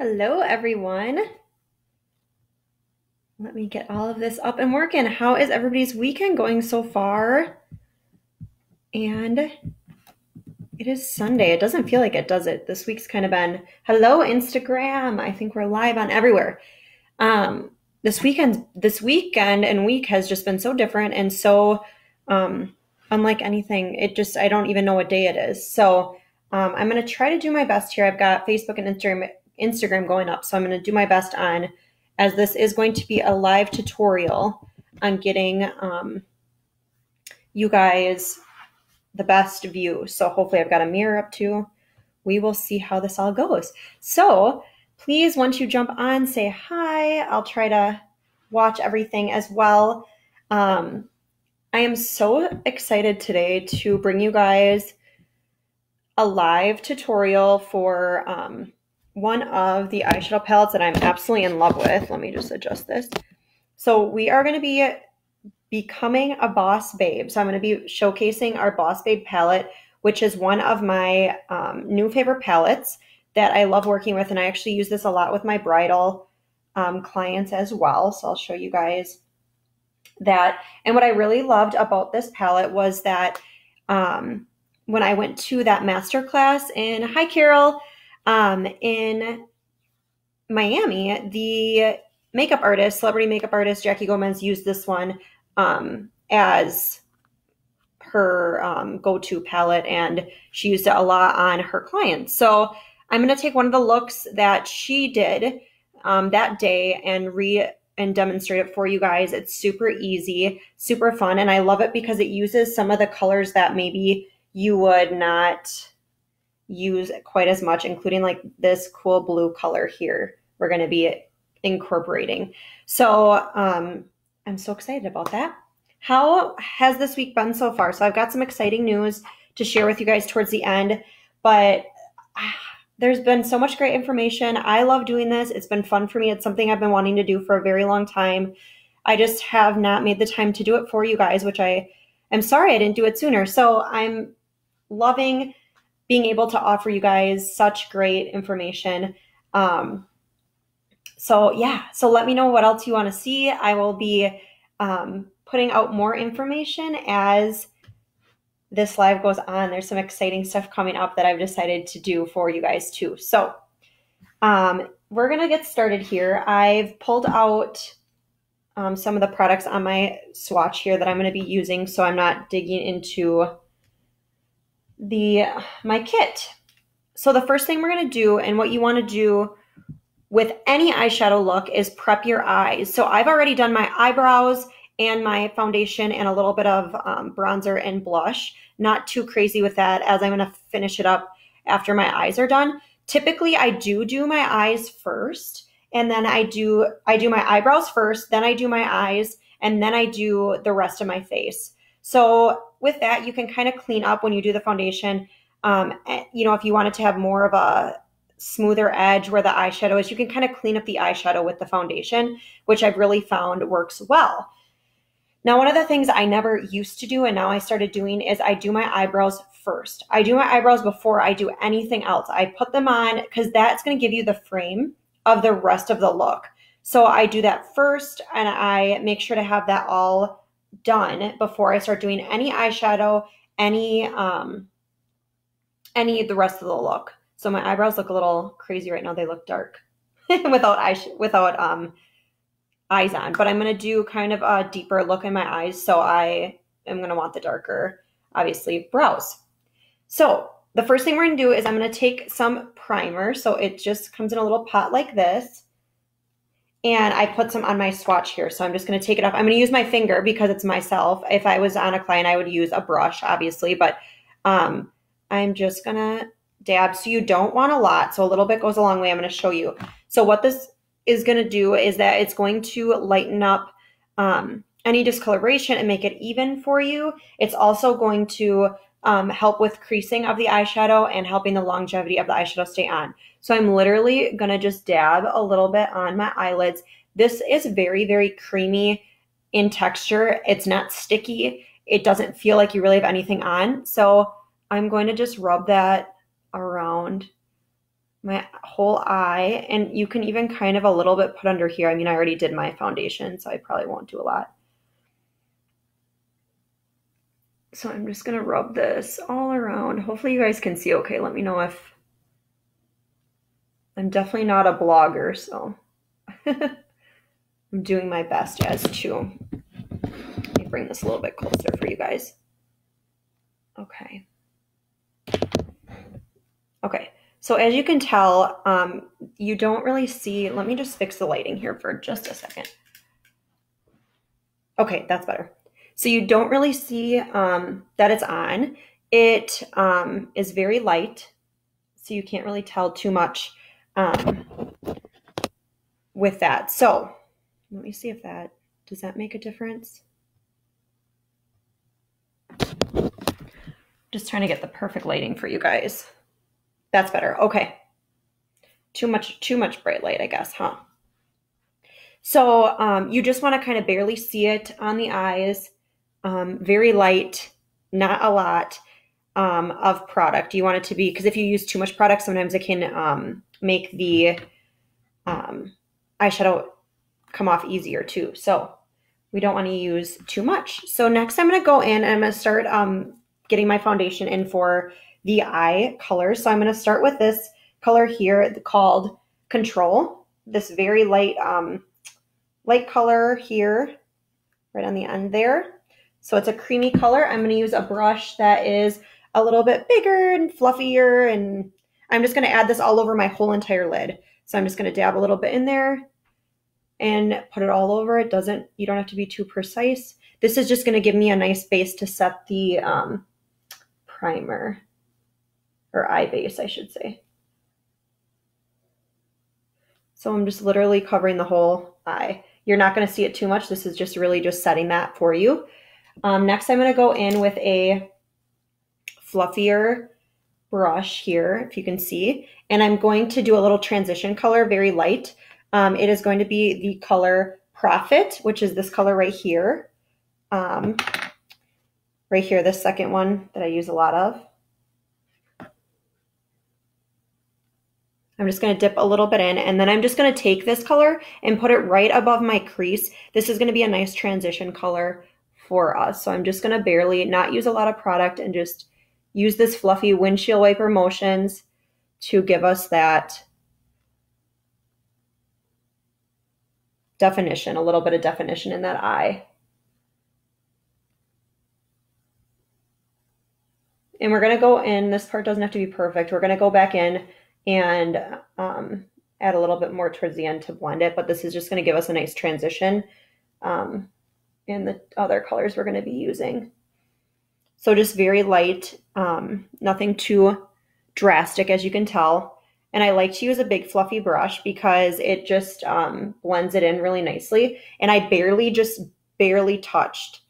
Hello, everyone. Let me get all of this up and working. How is everybody's weekend going so far? And it is Sunday. It doesn't feel like it, does it? This week's kind of been, hello, Instagram. I think we're live on everywhere. This weekend and week has just been so different and so unlike anything. I don't even know what day it is. So I'm going to try to do my best here. I've got Facebook and Instagram going up. So I'm going to do my best as this is going to be a live tutorial on getting you guys the best view. So hopefully I've got a mirror up too. We will see how this all goes. So please, once you jump on, say hi. I'll try to watch everything as well. I am so excited today to bring you guys a live tutorial for one of the eyeshadow palettes that I'm absolutely in love with. Let me just adjust this. So we are going to be becoming a Boss Babe. So I'm going to be showcasing our Boss Babe palette, which is one of my new favorite palettes that I love working with. And I actually use this a lot with my bridal clients as well. So I'll show you guys that. And what I really loved about this palette was that when I went to that masterclass hi Carol, in Miami, the celebrity makeup artist, Jackie Gomez, used this one as her go-to palette, and she used it a lot on her clients. So I'm going to take one of the looks that she did that day and demonstrate it for you guys. It's super easy, super fun, and I love it because it uses some of the colors that maybe you would not use quite as much, including like this cool blue color here we're going to be incorporating. So I'm so excited about that. How has this week been so far? So I've got some exciting news to share with you guys towards the end, but there's been so much great information. I love doing this. It's been fun for me. It's something I've been wanting to do for a very long time. I just have not made the time to do it for you guys, which I am sorry I didn't do it sooner. So I'm loving being able to offer you guys such great information. So let me know what else you want to see. I will be putting out more information as this live goes on. There's some exciting stuff coming up that I've decided to do for you guys too. So we're going to get started here. I've pulled out some of the products on my swatch here that I'm going to be using, so I'm not digging into my kit. So the first thing we're going to do, and what you want to do with any eyeshadow look, is prep your eyes. So I've already done my eyebrows and my foundation and a little bit of bronzer and blush. Not too crazy with that, as I'm going to finish it up after my eyes are done. Typically, I do my eyes first, and then I do my eyebrows first, then I do my eyes, and then I do the rest of my face. So with that, you can kind of clean up when you do the foundation. If you wanted to have more of a smoother edge where the eyeshadow is, you can kind of clean up the eyeshadow with the foundation, which I've really found works well. Now, one of the things I never used to do and now I started doing is I do my eyebrows first. I do my eyebrows before I do anything else. I put them on because that's going to give you the frame of the rest of the look. So I do that first, and I make sure to have that all done before I start doing any eyeshadow, any of the rest of the look. So my eyebrows look a little crazy right now. They look dark without eyes on, but I'm going to do kind of a deeper look in my eyes. So I am going to want the darker, obviously, brows. So the first thing we're going to do is I'm going to take some primer. So it just comes in a little pot like this. And I put some on my swatch here. So I'm just going to take it off. I'm going to use my finger because it's myself. If I was on a client, I would use a brush, obviously. But I'm just going to dab. So you don't want a lot. So a little bit goes a long way. I'm going to show you. So what this is going to do is that it's going to lighten up any discoloration and make it even for you. It's also going to help with creasing of the eyeshadow and helping the longevity of the eyeshadow stay on. So I'm literally going to just dab a little bit on my eyelids. This is very, very creamy in texture. It's not sticky. It doesn't feel like you really have anything on. So I'm going to just rub that around my whole eye, and you can even kind of a little bit put under here. I mean, I already did my foundation, so I probably won't do a lot. So I'm just gonna rub this all around. Hopefully you guys can see okay. Let me know if I'm definitely not a blogger, so I'm doing my best as to. Let me bring this a little bit closer for you guys. Okay. Okay, so as you can tell, you don't really see, let me just fix the lighting here for just a second. Okay, that's better. So you don't really see that it's on. It is very light, so you can't really tell too much with that. So let me see if does that make a difference? Just trying to get the perfect lighting for you guys. That's better. Okay. Too much bright light, I guess, huh? So you just want to kind of barely see it on the eyes. Very light, not a lot of product. You want it to be, because if you use too much product, sometimes it can make the eyeshadow come off easier too. So we don't want to use too much. So next I'm going to go in and I'm going to start getting my foundation in for the eye color. So I'm going to start with this color here called Control. This very light color here, right on the end there. So it's a creamy color. I'm going to use a brush that is a little bit bigger and fluffier, and I'm just going to add this all over my whole entire lid. So I'm just going to dab a little bit in there and put it all over. You don't have to be too precise. This is just going to give me a nice base to set the primer, or eye base, I should say. So I'm just literally covering the whole eye. You're not going to see it too much. This is just really just setting that for you. Next, I'm going to go in with a fluffier brush here, if you can see, and I'm going to do a little transition color, very light. It is going to be the color Profit, which is this color right here. Right here, this second one that I use a lot of. I'm just going to dip a little bit in, and then I'm just going to take this color and put it right above my crease. This is going to be a nice transition color for us. So I'm just going to barely not use a lot of product and just use this fluffy windshield wiper motions to give us that definition, a little bit of definition in that eye. And we're going to go in, this part doesn't have to be perfect. We're going to go back in and add a little bit more towards the end to blend it, but this is just going to give us a nice transition in the other colors we're going to be using. So just very light, nothing too drastic, as you can tell. And I like to use a big fluffy brush because it just blends it in really nicely. And I barely touched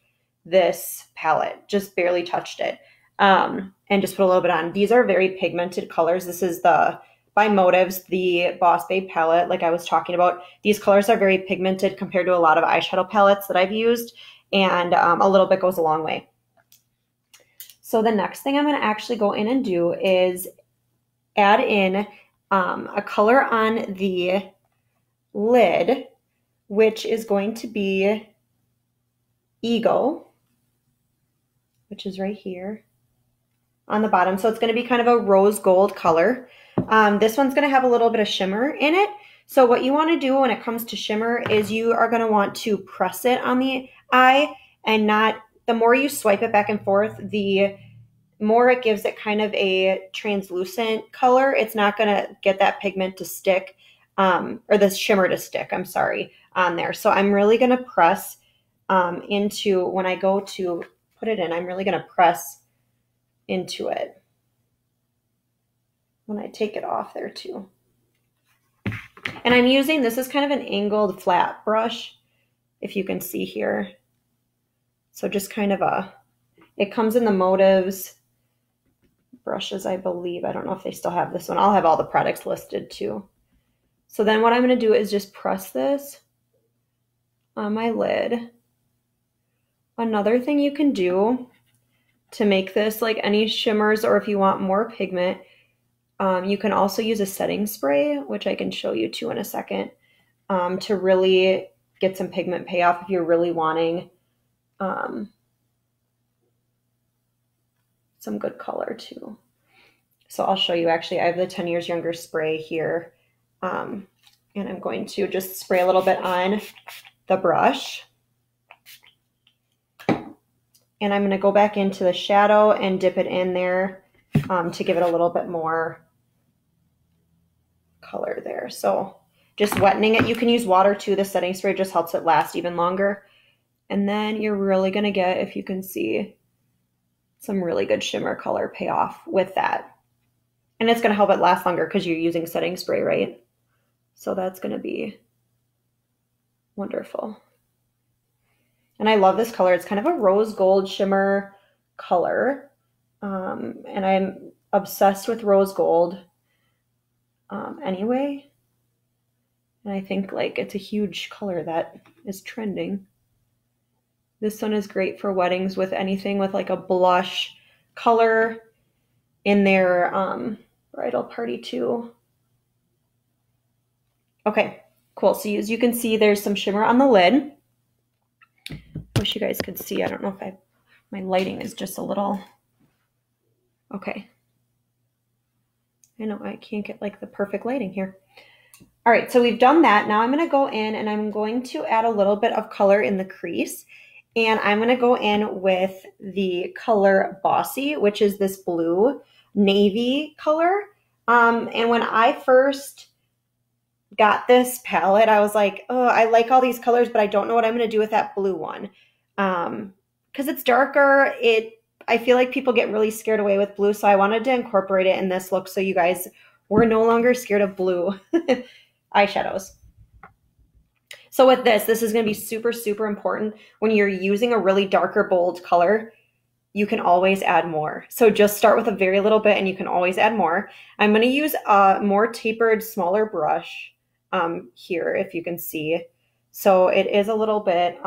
this palette, just barely touched it. And just put a little bit on. These are very pigmented colors. This is by Motives, the Boss Babe palette, like I was talking about. These colors are very pigmented compared to a lot of eyeshadow palettes that I've used, and a little bit goes a long way. So the next thing I'm going to actually go in and do is add in a color on the lid, which is going to be Ego, which is right here on the bottom. So it's going to be kind of a rose gold color. This one's going to have a little bit of shimmer in it. So what you want to do when it comes to shimmer is you are going to want to press it on the eye, and not, the more you swipe it back and forth, the more it gives it kind of a translucent color. It's not going to get that pigment to stick, or the shimmer to stick, I'm sorry, on there. So I'm really going to press into, when I go to put it in, I'm really going to press into it when I take it off there too. And I'm using, this is kind of an angled flat brush, if you can see here. So just kind of it comes in the Motives brushes, I believe. I don't know if they still have this one. I'll have all the products listed too. So then what I'm going to do is just press this on my lid. Another thing you can do to make this like any shimmers, or if you want more pigment, You can also use a setting spray, which I can show you too in a second, to really get some pigment payoff if you're really wanting some good color too. So I'll show you. Actually, I have the 10 Years Younger spray here, and I'm going to just spray a little bit on the brush. And I'm going to go back into the shadow and dip it in there to give it a little bit more color there. So just wetting it. You can use water too. The setting spray just helps it last even longer. And then you're really going to get, if you can see, some really good shimmer color payoff with that. And it's going to help it last longer because you're using setting spray, right? So that's going to be wonderful. And I love this color. It's kind of a rose gold shimmer color. And I'm obsessed with rose gold anyway. And I think like it's a huge color that is trending. This one is great for weddings with anything with like a blush color in their bridal party too. Okay, cool. So as you can see, there's some shimmer on the lid. Wish you guys could see. I don't know if my lighting is just a little, okay. I know I can't get like the perfect lighting here. All right, so we've done that. Now I'm gonna go in and I'm going to add a little bit of color in the crease. And I'm gonna go in with the color Bossy, which is this blue navy color. And when I first got this palette, I was like, oh, I like all these colors, but I don't know what I'm gonna do with that blue one. Because it's darker, I feel like people get really scared away with blue, so I wanted to incorporate it in this look so you guys were no longer scared of blue eyeshadows. So with this is going to be super, super important. When you're using a really darker, bold color, you can always add more. So just start with a very little bit and you can always add more. I'm going to use a more tapered, smaller brush here, if you can see. So it is a little bit,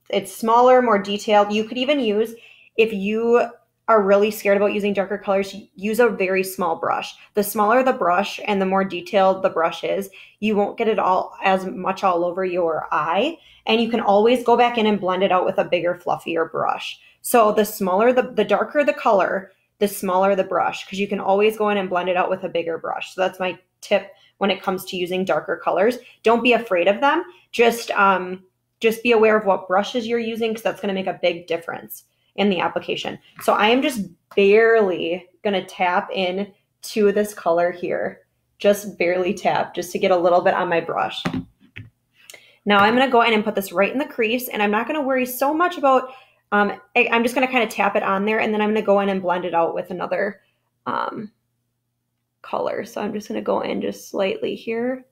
it's smaller, more detailed. You could even use, if you are really scared about using darker colors, use a very small brush. The smaller the brush and the more detailed the brush is, you won't get it all as much all over your eye. And you can always go back in and blend it out with a bigger, fluffier brush. So the smaller, the darker the color, the smaller the brush, because you can always go in and blend it out with a bigger brush. So that's my tip when it comes to using darker colors. Don't be afraid of them. Just be aware of what brushes you're using, because that's going to make a big difference in the application. So I am just barely going to tap in to this color here. Just barely tap, just to get a little bit on my brush. Now I'm going to go in and put this right in the crease, and I'm not going to worry so much about, I'm just going to kind of tap it on there, and then I'm going to go in and blend it out with another color. So I'm just going to go in just slightly here.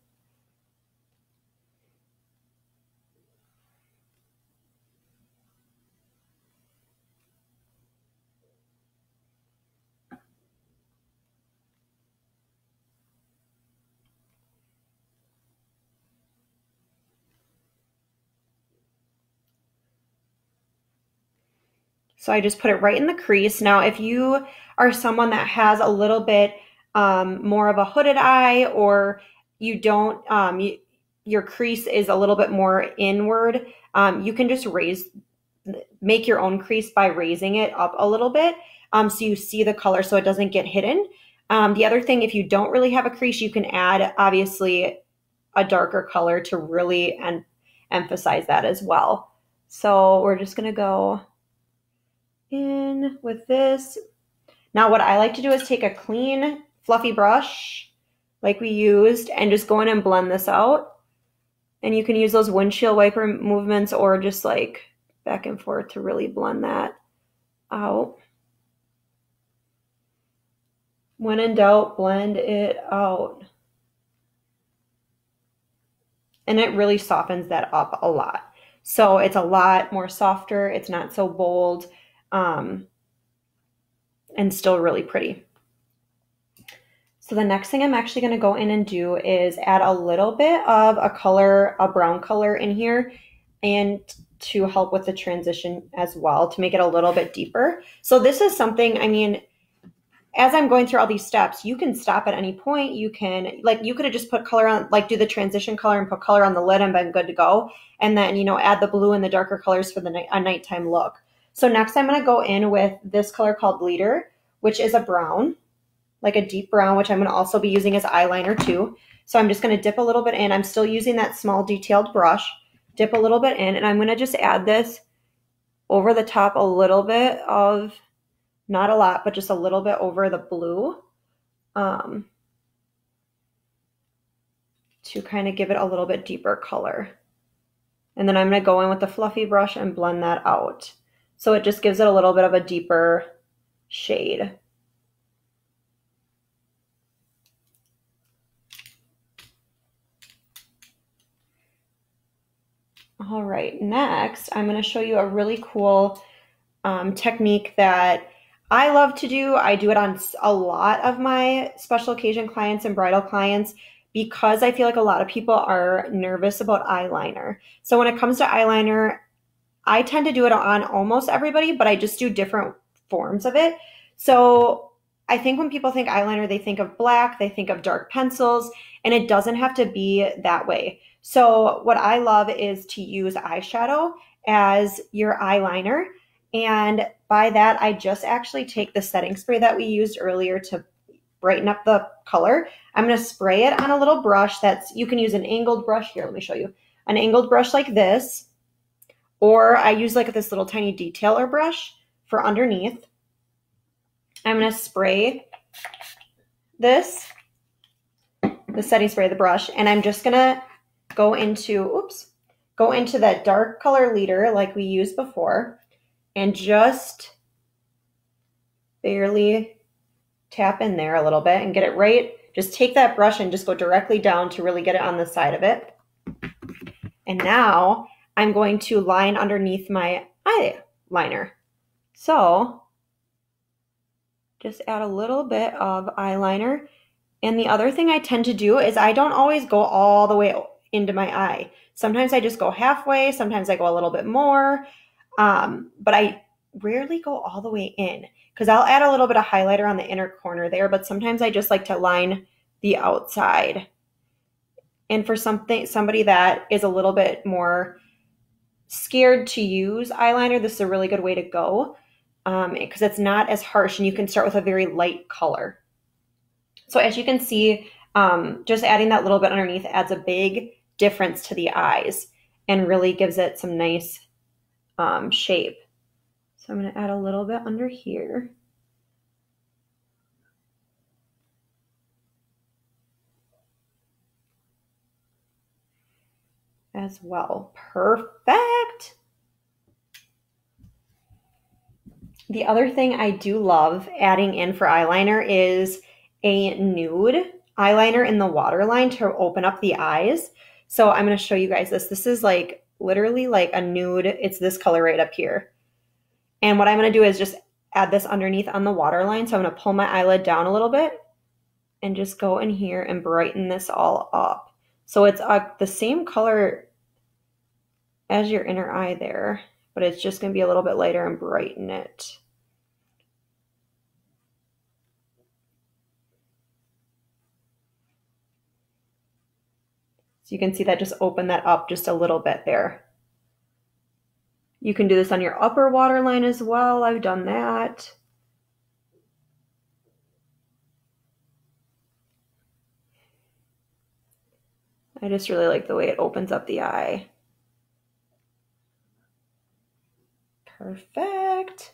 So I just put it right in the crease. Now, if you are someone that has a little bit more of a hooded eye, or you don't, your crease is a little bit more inward, you can just make your own crease by raising it up a little bit so you see the color so it doesn't get hidden. The other thing, if you don't really have a crease, you can add, obviously, a darker color to really emphasize that as well. So we're just going to go in with this. Now what I like to do is take a clean fluffy brush like we used and just go in and blend this out. And you can use those windshield wiper movements or just like back and forth to really blend that out. When in doubt, blend it out. And it really softens that up a lot. So it's a lot more softer. It's not so bold. And still really pretty. So the next thing I'm actually going to go in and do is add a little bit of a brown color in here, and to help with the transition as well, to make it a little bit deeper. So this is something, I mean, as I'm going through all these steps, you can stop at any point. You can, like, you could have just put color on, like do the transition color and put color on the lid and been good to go. And then, you know, add the blue and the darker colors for the a nighttime look. So next I'm going to go in with this color called Leader, which is a brown, like a deep brown, which I'm going to also be using as eyeliner too. So I'm just going to dip a little bit in. I'm still using that small detailed brush, dip a little bit in, and I'm going to just add this over the top a little bit of, not a lot, but just a little bit over the blue to kind of give it a little bit deeper color. And then I'm going to go in with the fluffy brush and blend that out. So it just gives it a little bit of a deeper shade. All right, next I'm going to show you a really cool technique that I love to do. I do it on a lot of my special occasion clients and bridal clients because I feel like a lot of people are nervous about eyeliner. So when it comes to eyeliner, I tend to do it on almost everybody, but I just do different forms of it. So I think when people think eyeliner, they think of black, they think of dark pencils, and it doesn't have to be that way. So what I love is to use eyeshadow as your eyeliner. And by that, I just actually take the setting spray that we used earlier to brighten up the color. I'm going to spray it on a little brush that's, you can use an angled brush. Here, let me show you. An angled brush like this, or I use like this little tiny detailer brush for underneath. I'm going to spray this, the setting spray, the brush, and I'm just going to go into that dark color Leader like we used before, and just barely tap in there a little bit and get it right. Just take that brush and just go directly down to really get it on the side of it. And now I'm going to line underneath my eyeliner. So just add a little bit of eyeliner. And the other thing I tend to do is I don't always go all the way into my eye. Sometimes I just go halfway. Sometimes I go a little bit more. But I rarely go all the way in because I'll add a little bit of highlighter on the inner corner there, but sometimes I just like to line the outside. And for somebody that is a little bit more scared to use eyeliner, this is a really good way to go because it's not as harsh and you can start with a very light color. So as you can see, just adding that little bit underneath adds a big difference to the eyes and really gives it some nice shape. So I'm going to add a little bit under here. As well. Perfect. The other thing I do love adding in for eyeliner is a nude eyeliner in the waterline to open up the eyes. So I'm going to show you guys this. This is like literally like a nude. It's this color right up here. And what I'm going to do is just add this underneath on the waterline. So I'm going to pull my eyelid down a little bit and just go in here and brighten this all up. So it's the same color as your inner eye there, but it's just going to be a little bit lighter and brighten it. So you can see that just opened that up just a little bit there. You can do this on your upper waterline as well. I've done that. I just really like the way it opens up the eye. Perfect.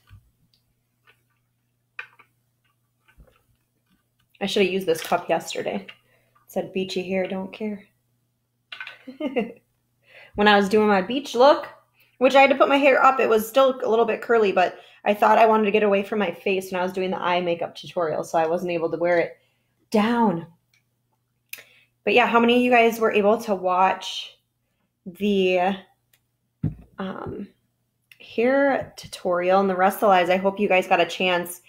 I should have used this cup yesterday. It said beachy hair, don't care. When I was doing my beach look, which I had to put my hair up, it was still a little bit curly, but I thought I wanted to get away from my face when I was doing the eye makeup tutorial, so I wasn't able to wear it down. But yeah, how many of you guys were able to watch the hair tutorial and the rest of the lives? I hope you guys got a chance.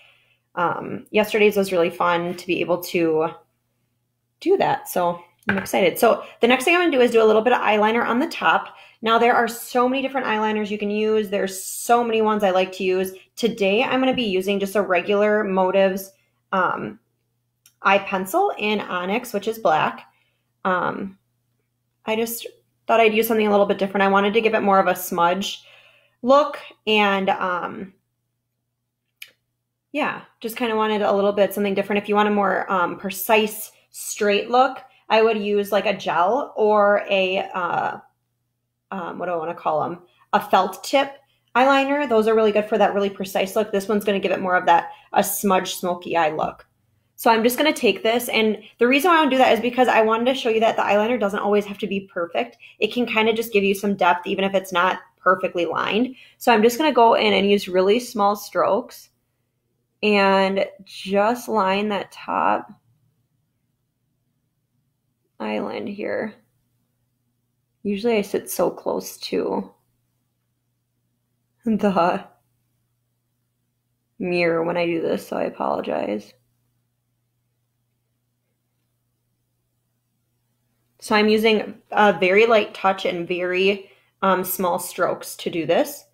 Yesterday's was really fun to be able to do that, so I'm excited. So the next thing I'm going to do is do a little bit of eyeliner on the top. Now there are so many different eyeliners you can use. There's so many ones I like to use. Today I'm going to be using just a regular Motives eye pencil in Onyx, which is black. I just thought I'd use something a little bit different. I wanted to give it more of a smudge look, and yeah, just kind of wanted a little bit something different. If you want a more precise, straight look, I would use like a gel or a, what do I want to call them? A felt tip eyeliner. Those are really good for that really precise look. This one's going to give it more of that, a smudge, smoky eye look. So I'm just going to take this, and the reason why I want to do that is because I wanted to show you that the eyeliner doesn't always have to be perfect. It can kind of just give you some depth even if it's not perfectly lined. So I'm just going to go in and use really small strokes and just line that top eyelid here. Usually I sit so close to the mirror when I do this, so I apologize. So I'm using a very light touch and very small strokes to do this.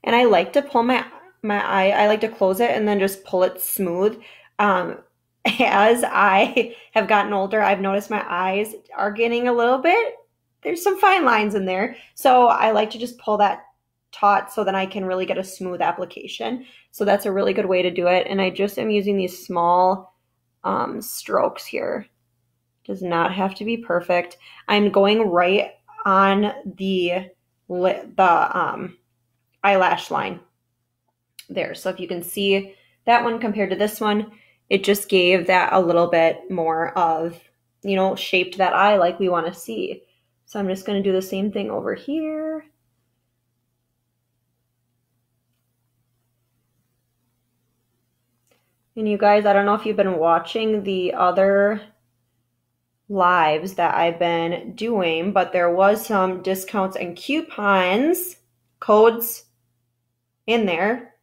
And I like to pull my eye, I like to close it and then just pull it smooth. As I have gotten older, I've noticed my eyes are getting a little bit, there's some fine lines in there. So I like to just pull that taut so that I can really get a smooth application. So that's a really good way to do it. And I just am using these small strokes here. Does not have to be perfect. I'm going right on the eyelash line there. So if you can see that one compared to this one, it just gave that a little bit more of, you know, shaped that eye like we want to see. So I'm just going to do the same thing over here. And you guys, I don't know if you've been watching the other lives that I've been doing, but there was some discounts and codes in there.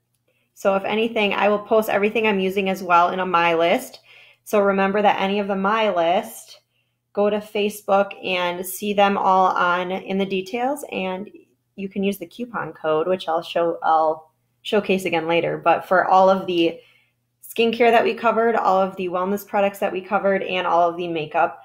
So if anything, I will post everything I'm using as well in a My List. So remember that any of the My List, go to Facebook and see them all in the details, and you can use the coupon code, which I'll showcase again later. But for all of the skincare that we covered, all of the wellness products that we covered, and all of the makeup,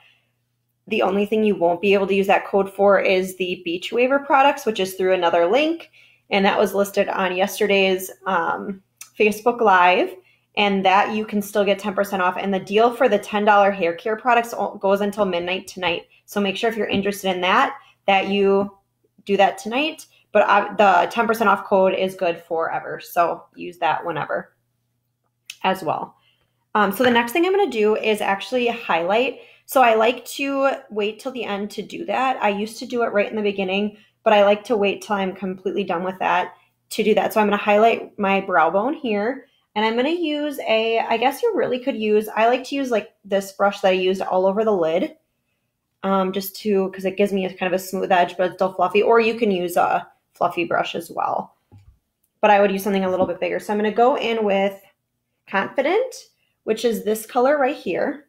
the only thing you won't be able to use that code for is the Beach Waver products, which is through another link. And that was listed on yesterday's Facebook Live. And that you can still get 10% off. And the deal for the $10 hair care products goes until midnight tonight. So make sure if you're interested in that you do that tonight. But the 10% off code is good forever. So use that whenever as well. So the next thing I'm going to do is actually highlight. So I like to wait till the end to do that. I used to do it right in the beginning, but I like to wait till I'm completely done with that to do that. So I'm going to highlight my brow bone here, and I'm going to use I guess you really could use, I like to use like this brush that I used all over the lid, because it gives me a kind of a smooth edge, but it's still fluffy, or you can use a fluffy brush as well. But I would use something a little bit bigger. So I'm going to go in with Confident, which is this color right here.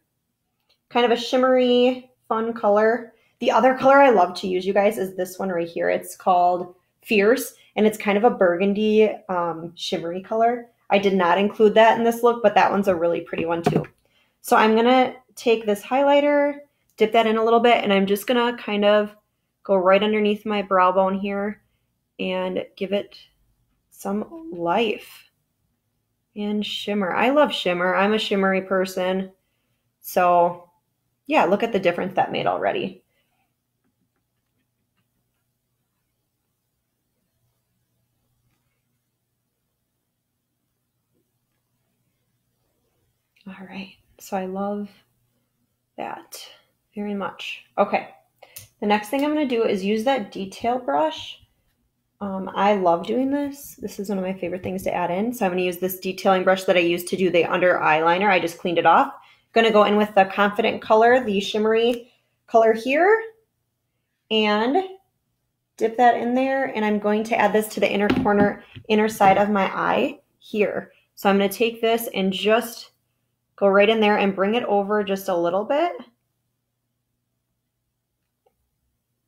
Kind of a shimmery, fun color. The other color I love to use, you guys, is this one right here. It's called Fierce, and it's kind of a burgundy shimmery color. I did not include that in this look, but that one's a really pretty one too. So I'm going to take this highlighter, dip that in a little bit, and I'm just going to kind of go right underneath my brow bone here and give it some life and shimmer. I love shimmer. I'm a shimmery person. So yeah, look at the difference that made already. All right, so I love that very much. Okay, the next thing I'm going to do is use that detail brush. I love doing this. This is one of my favorite things to add in. So I'm going to use this detailing brush that I used to do the under eyeliner. I just cleaned it off. Going to go in with the Confident color, the shimmery color here, and dip that in there. And I'm going to add this to the inner side of my eye here. So I'm going to take this and just go right in there and bring it over just a little bit,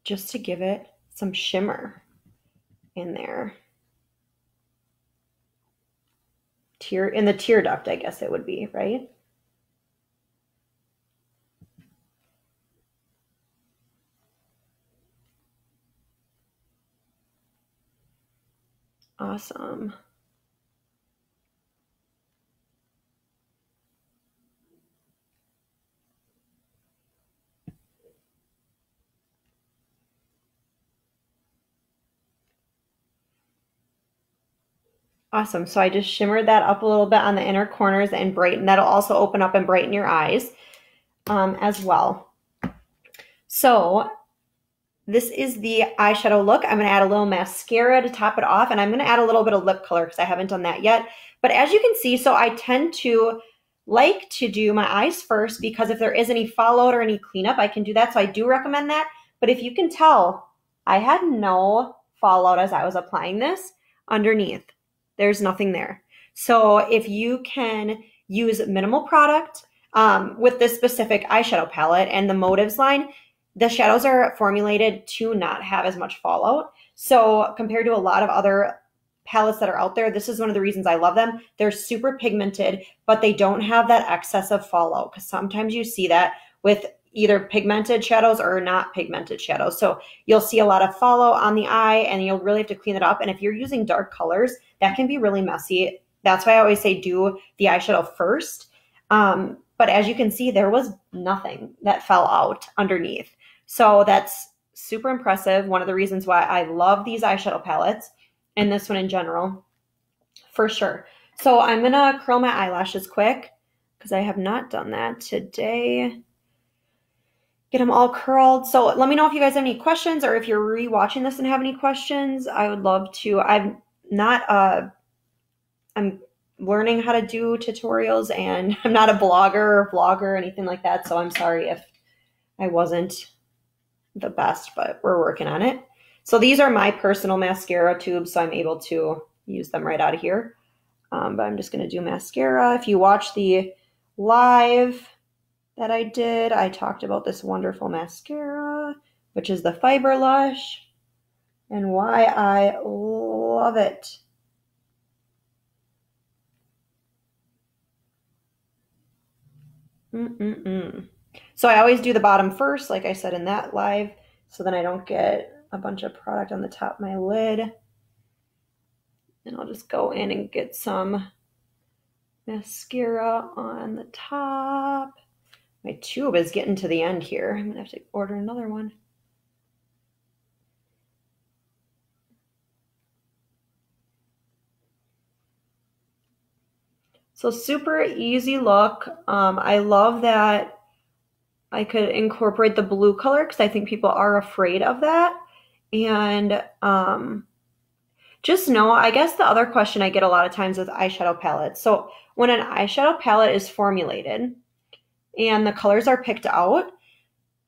just to give it some shimmer in there. in the tear duct, I guess it would be, right? Awesome. Awesome. So I just shimmered that up a little bit on the inner corners and brighten. That'll also open up and brighten your eyes as well. So this is the eyeshadow look. I'm going to add a little mascara to top it off, and I'm going to add a little bit of lip color because I haven't done that yet. But as you can see, so I tend to like to do my eyes first because if there is any fallout or any cleanup, I can do that. So I do recommend that. But if you can tell, I had no fallout as I was applying this underneath. There's nothing there. So if you can use minimal product with this specific eyeshadow palette and the Motives line, the shadows are formulated to not have as much fallout. So compared to a lot of other palettes that are out there, this is one of the reasons I love them. They're super pigmented, but they don't have that excess of fallout because sometimes you see that with either pigmented shadows or not pigmented shadows. So you'll see a lot of fallout on the eye and you'll really have to clean it up. And if you're using dark colors, that can be really messy. That's why I always say do the eyeshadow first. But as you can see, there was nothing that fell out underneath. So that's super impressive. One of the reasons why I love these eyeshadow palettes and this one in general, for sure. So I'm going to curl my eyelashes quick because I have not done that today. Get them all curled. So let me know if you guys have any questions or if you're rewatching this and have any questions. I would love to. I'm learning how to do tutorials and I'm not a blogger or vlogger or anything like that. So I'm sorry if I wasn't the best, but we're working on it. So these are my personal mascara tubes, so I'm able to use them right out of here. But I'm just going to do mascara. If you watch the live that I did, I talked about this wonderful mascara, which is the Fiber Lush, and why I love it. So I always do the bottom first, like I said in that live, so then I don't get a bunch of product on the top of my lid. And I'll just go in and get some mascara on the top. My tube is getting to the end here. I'm going to have to order another one. So super easy look. I love that I could incorporate the blue color because I think people are afraid of that. And just know, I guess the other question I get a lot of times with eyeshadow palettes. So when an eyeshadow palette is formulated and the colors are picked out,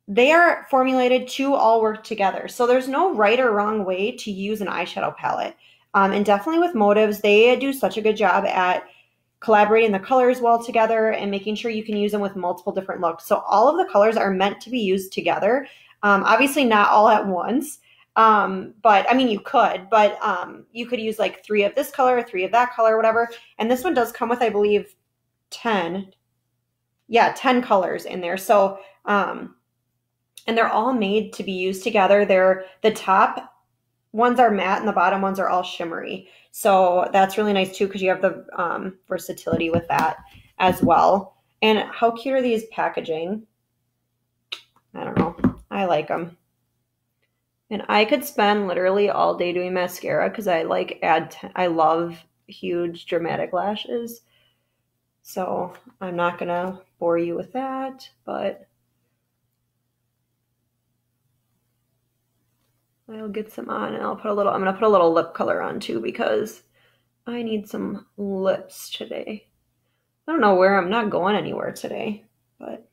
they are formulated to all work together. So there's no right or wrong way to use an eyeshadow palette. And definitely with Motives, they do such a good job at collaborating the colors well together and making sure you can use them with multiple different looks. So all of the colors are meant to be used together. Obviously not all at once. But I mean, you could use like 3 of this color, 3 of that color, whatever. And this one does come with, I believe, 10 colors in there. So, and they're all made to be used together. The top ones are matte and the bottom ones are all shimmery. So that's really nice too, because you have the versatility with that as well. And how cute are these packaging? I don't know. I like them. And I could spend literally all day doing mascara because I love huge dramatic lashes. So I'm not going to bore you with that, but I'll get some on and I'm going to put a little lip color on too because I need some lips today. I don't know where, I'm not going anywhere today, but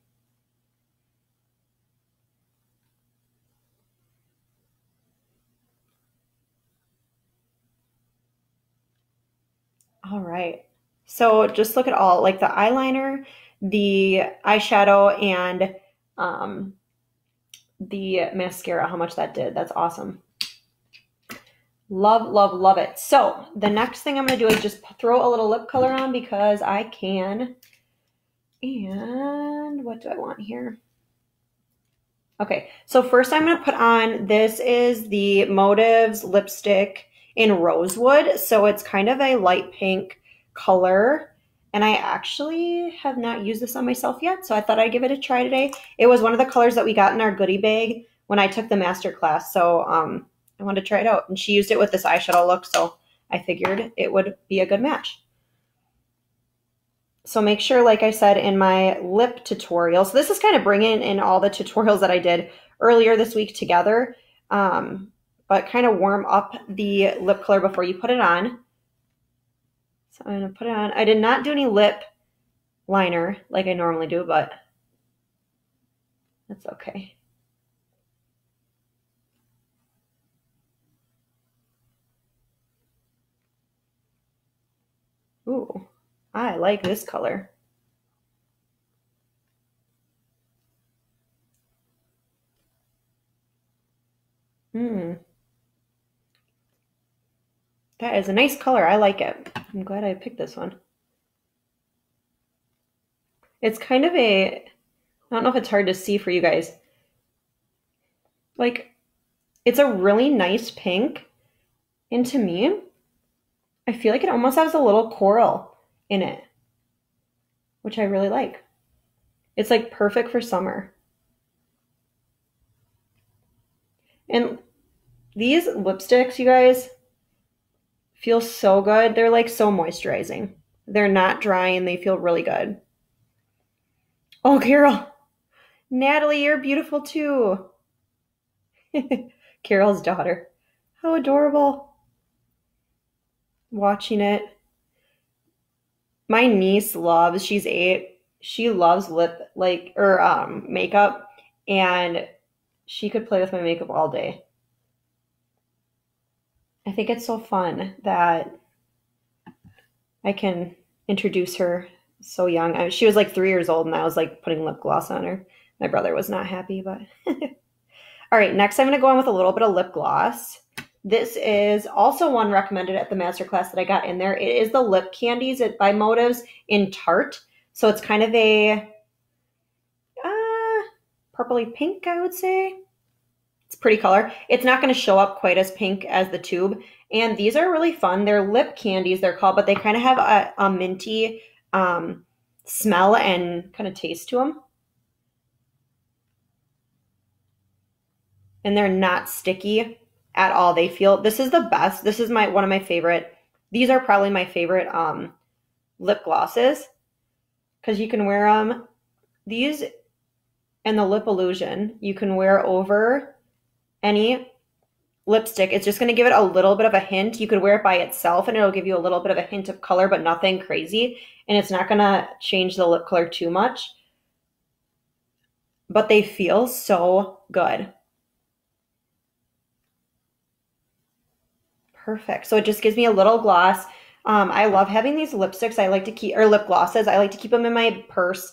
all right. So just look at all, like the eyeliner, the eyeshadow, and the mascara, how much that did. That's awesome. Love, love, love it. So the next thing I'm going to do is just throw a little lip color on because I can. And what do I want here? Okay, so first I'm going to put on, this is the Motives lipstick in Rosewood. So it's kind of a light pink color. And I actually have not used this on myself yet, so I thought I'd give it a try today. It was one of the colors that we got in our goodie bag when I took the master class. So I wanted to try it out. And she used it with this eyeshadow look, so I figured it would be a good match. So make sure, like I said in my lip tutorial, so this is kind of bringing in all the tutorials that I did earlier this week together, but kind of warm up the lip color before you put it on. So I'm going to put it on. I did not do any lip liner like I normally do, but that's okay. Ooh, I like this color. That is a nice color. I like it. I'm glad I picked this one. It's kind of a, I don't know if it's hard to see for you guys. Like, it's a really nice pink. And to me, I feel like it almost has a little coral in it, which I really like. It's like perfect for summer. And these lipsticks, you guys, feel so good. They're like so moisturizing. They're not dry and they feel really good. Oh, Carol. Natalie, you're beautiful too. Carol's daughter. How adorable. Watching it. My niece loves, she's 8. She loves makeup, and she could play with my makeup all day. I think it's so fun that I can introduce her so young. She was like 3 years old and I was like putting lip gloss on her. My brother was not happy, but all right, next I'm going to go on with a little bit of lip gloss. This is also one recommended at the masterclass that I got in there. It is the Lip Candies by Motives in Tarte. So it's kind of a purpley pink, I would say. It's a pretty color. It's not going to show up quite as pink as the tube. And these are really fun. They're lip candies, they're called, but they kind of have a minty smell and kind of taste to them. And they're not sticky at all. They feel, this is the best. This is one of my favorite. These are probably my favorite lip glosses because you can wear them. These and the Lip Illusion you can wear over any lipstick. It's just going to give it a little bit of a hint. You could wear it by itself and it'll give you a little bit of a hint of color, but nothing crazy. And it's not going to change the lip color too much. But they feel so good. Perfect. So it just gives me a little gloss. I love having these lipsticks. I like to keep, or lip glosses. I like to keep them in my purse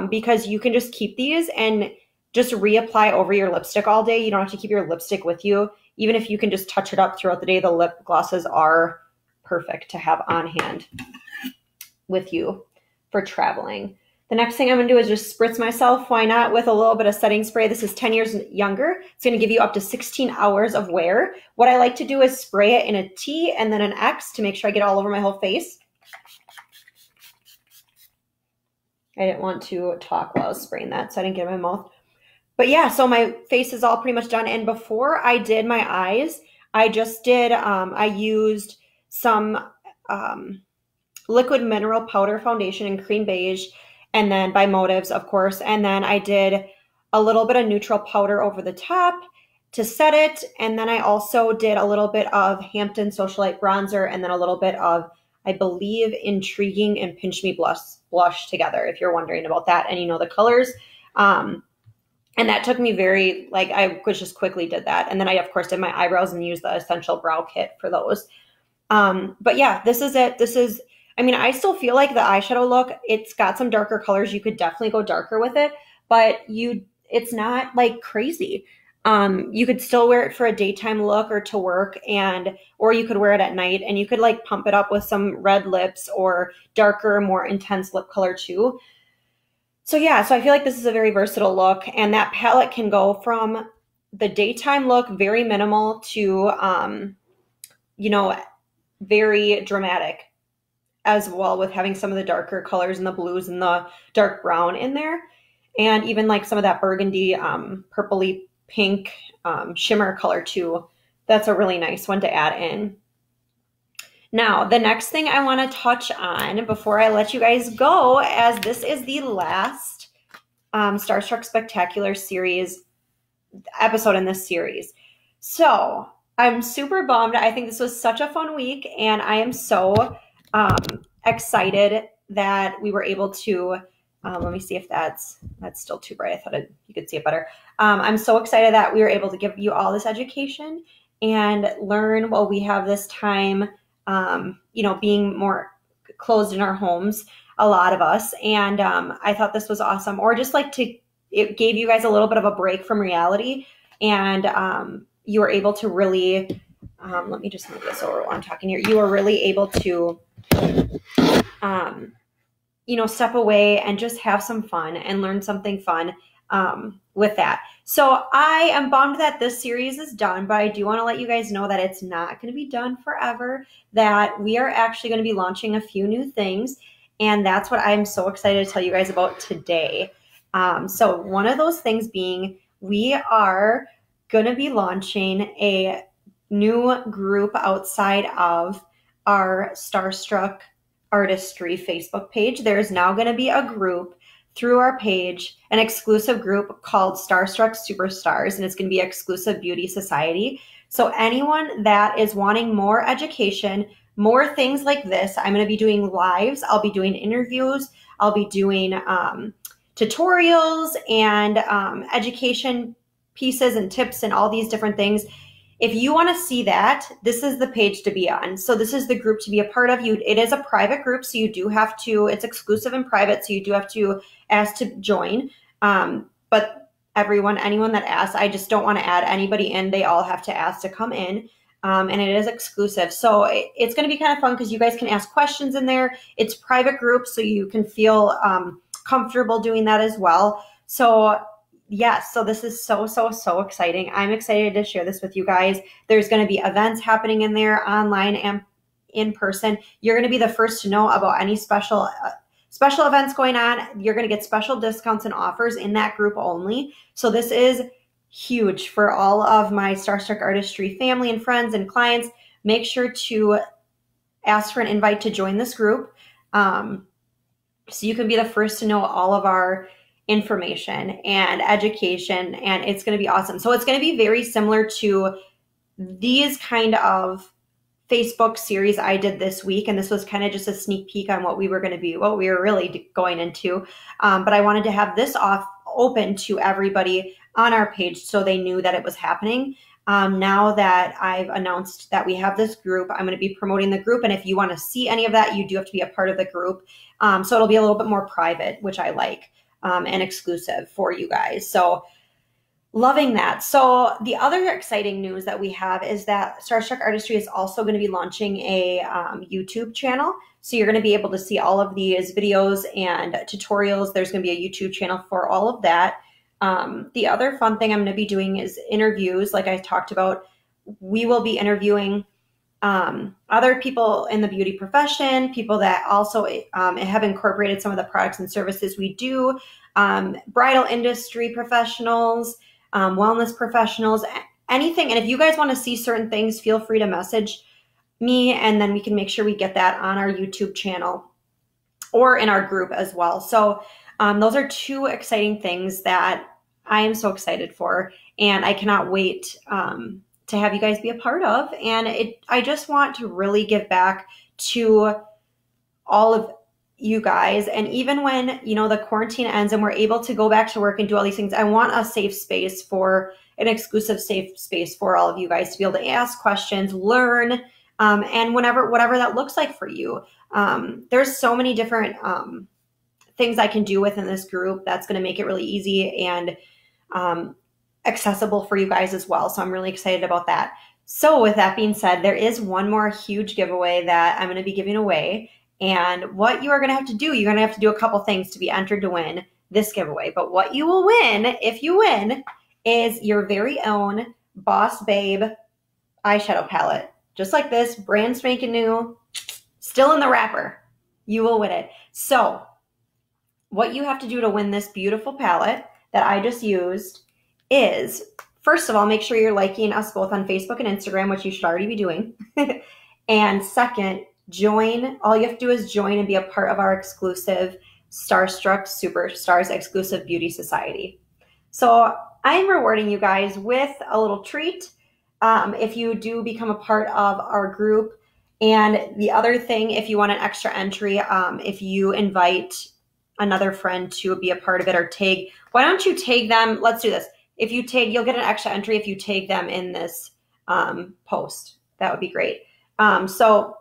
because you can just keep these and just reapply over your lipstick all day. You don't have to keep your lipstick with you. Even if you can just touch it up throughout the day, the lip glosses are perfect to have on hand with you for traveling. The next thing I'm going to do is just spritz myself. Why not? With a little bit of setting spray. This is 10 years younger. It's going to give you up to 16 hours of wear. What I like to do is spray it in a T and then an X to make sure I get all over my whole face. I didn't want to talk while I was spraying that, so I didn't get it in my mouth. But yeah, so my face is all pretty much done. And before I did my eyes, I just did, I used some liquid mineral powder foundation in cream beige, and then by Motives, of course. And then I did a little bit of neutral powder over the top to set it. And then I also did a little bit of Hampton Socialite bronzer and then a little bit of, I believe, Intriguing and Pinch Me blush together, if you're wondering about that and you know the colors. And that took me I just quickly did that. And then I, of course, did my eyebrows and used the Essential Brow Kit for those. But yeah, this is it. I mean, I still feel like the eyeshadow look, it's got some darker colors. You could definitely go darker with it, but it's not like crazy. You could still wear it for a daytime look or to work, or you could wear it at night, and you could like pump it up with some red lips or darker, more intense lip color too. So yeah, so I feel like this is a very versatile look, and that palette can go from the daytime look, very minimal, to you know, very dramatic as well, with having some of the darker colors and the blues and the dark brown in there, and even like some of that burgundy, purpley pink shimmer color too. That's a really nice one to add in. Now, the next thing I want to touch on before I let you guys go, as this is the last Starstruck Spectacular series episode in this series. So I'm super bummed. I think this was such a fun week, and I am so excited that we were able to. Let me see if that's still too bright. I thought you could see it better. I'm so excited that we were able to give you all this education and learn while we have this time, being more closed in our homes, a lot of us. And I thought this was awesome. Or just like it gave you guys a little bit of a break from reality, and you were able to really, let me just move this over while I'm talking here. You were really able to, step away and just have some fun and learn something fun with that. So I am bummed that this series is done, but I do want to let you guys know that it's not going to be done forever, that we are actually going to be launching a few new things, and that's what I'm so excited to tell you guys about today. So one of those things being, we are going to be launching a new group outside of our Starstruck Artistry Facebook page. There's now going to be a group through our page, an exclusive group called Starstruck Superstars, and it's going to be Exclusive Beauty Society. So anyone that is wanting more education, more things like this, I'm going to be doing lives, I'll be doing interviews, I'll be doing tutorials and education pieces and tips and all these different things. If you want to see that, this is the page to be on. So this is the group to be a part of. It is a private group, so you do have to, it's exclusive and private, so you do have to ask to join. But anyone that asks, I just don't want to add anybody in. They all have to ask to come in. And it is exclusive. So it's going to be kind of fun because you guys can ask questions in there. It's private group, so you can feel comfortable doing that as well. So yes, so this is so, so, so exciting. I'm excited to share this with you guys. There's going to be events happening in there, online and in person. You're going to be the first to know about any special events going on. You're going to get special discounts and offers in that group only. So this is huge for all of my Starstruck Artistry family and friends and clients. Make sure to ask for an invite to join this group, so you can be the first to know all of our information and education, and it's going to be awesome. So it's going to be very similar to these kind of Facebook series I did this week, and this was kind of just a sneak peek on what we were really going into. But I wanted to have this open to everybody on our page so they knew that it was happening. Now that I've announced that we have this group, I'm going to be promoting the group, and if you want to see any of that, you do have to be a part of the group. So it'll be a little bit more private, which I like. And exclusive for you guys. So loving that. So the other exciting news that we have is that Starstruck Artistry is also going to be launching a YouTube channel. So you're going to be able to see all of these videos and tutorials. There's going to be a YouTube channel for all of that. The other fun thing I'm going to be doing is interviews. Like I talked about, we will be interviewing other people in the beauty profession, people that also have incorporated some of the products and services we do, bridal industry professionals, wellness professionals, anything. And if you guys want to see certain things, feel free to message me, and then we can make sure we get that on our YouTube channel or in our group as well. So those are two exciting things that I am so excited for, and I cannot wait to have you guys be a part of. And I just want to really give back to all of you guys. And even when, the quarantine ends and we're able to go back to work and do all these things, I want a safe space, for an exclusive safe space for all of you guys to be able to ask questions, learn, and whatever that looks like for you. There's so many different things I can do within this group that's going to make it really easy. And accessible for you guys as well. So I'm really excited about that. So with that being said, there is one more huge giveaway that I'm going to be giving away. And what you are going to have to do, you're going to have to do a couple things to be entered to win this giveaway. But what you will win, if you win, is your very own Boss Babe eyeshadow palette. Just like this, brand spanking new, still in the wrapper. You will win it. So what you have to do to win this beautiful palette that I just used is, first of all, make sure you're liking us both on Facebook and Instagram, which you should already be doing. And second, join. All you have to do is join and be a part of our exclusive Starstruck Superstars exclusive beauty society. So I'm rewarding you guys with a little treat if you do become a part of our group. And the other thing, if you want an extra entry, if you invite another friend to be a part of it or tag, why don't you tag them? Let's do this. If you tag, you'll get an extra entry if you tag them in this post. That would be great. So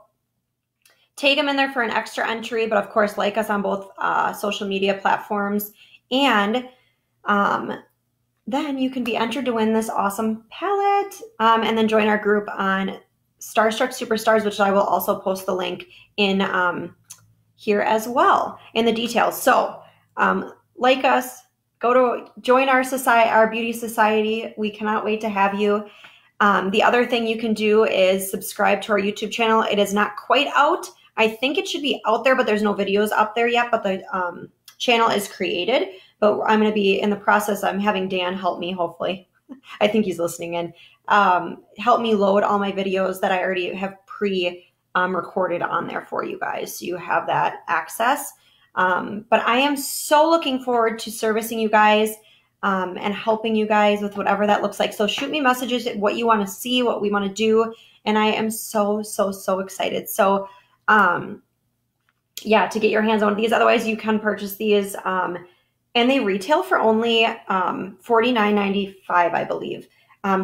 tag them in there for an extra entry, but of course, like us on both social media platforms. And then you can be entered to win this awesome palette and then join our group on Starstruck Superstars, which I will also post the link in here as well in the details. So like us, go to join our society, our beauty society. We cannot wait to have you. The other thing you can do is subscribe to our YouTube channel. It is not quite out. I think it should be out there, but there's no videos up there yet, but the channel is created. But I'm going to be in the process. I'm having Dan help me, hopefully. I think he's listening in. Help me load all my videos that I already have recorded on there for you guys. So you have that access. But I am so looking forward to servicing you guys and helping you guys with whatever that looks like. So shoot me messages at what you want to see, what we want to do. And I am so, so, so excited. So yeah, to get your hands on these. Otherwise, you can purchase these. And they retail for only $49.95, I believe.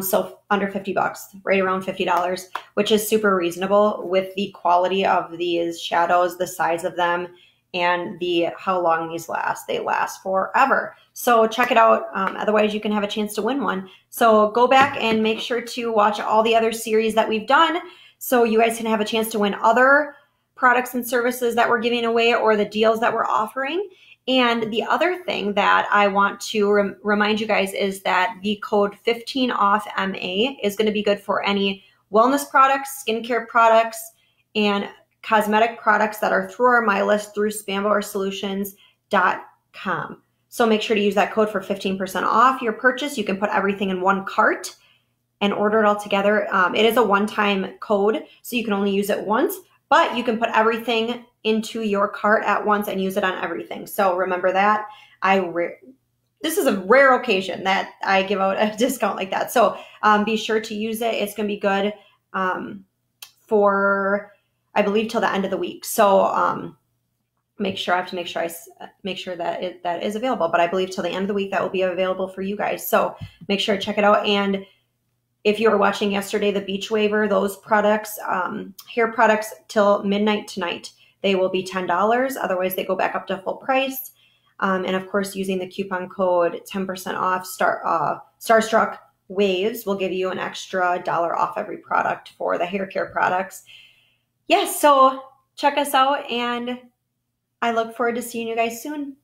So under 50 bucks, right around $50, which is super reasonable with the quality of these shadows, the size of them, and how long these last. They last forever. So check it out. Otherwise, you can have a chance to win one. So go back and make sure to watch all the other series that we've done so you guys can have a chance to win other products and services that we're giving away or the deals that we're offering. And the other thing that I want to remind you guys is that the code 15OFFMA is going to be good for any wellness products, skincare products, and cosmetic products that are through our My List through SpambourSolutions.com. So make sure to use that code for 15% off your purchase. You can put everything in one cart and order it all together. It is a one-time code, so you can only use it once, but you can put everything into your cart at once and use it on everything. So remember that. This is a rare occasion that I give out a discount like that. So be sure to use it. It's going to be good for, I believe, till the end of the week. So I have to make sure that is available. But I believe till the end of the week that will be available for you guys. So make sure to check it out. And if you were watching yesterday, the Beach Waver, those products, hair products till midnight tonight, they will be $10. Otherwise, they go back up to full price. And of course, using the coupon code 10% off Starstruck Waves will give you an extra $1 off every product for the hair care products. Yes, so check us out, and I look forward to seeing you guys soon.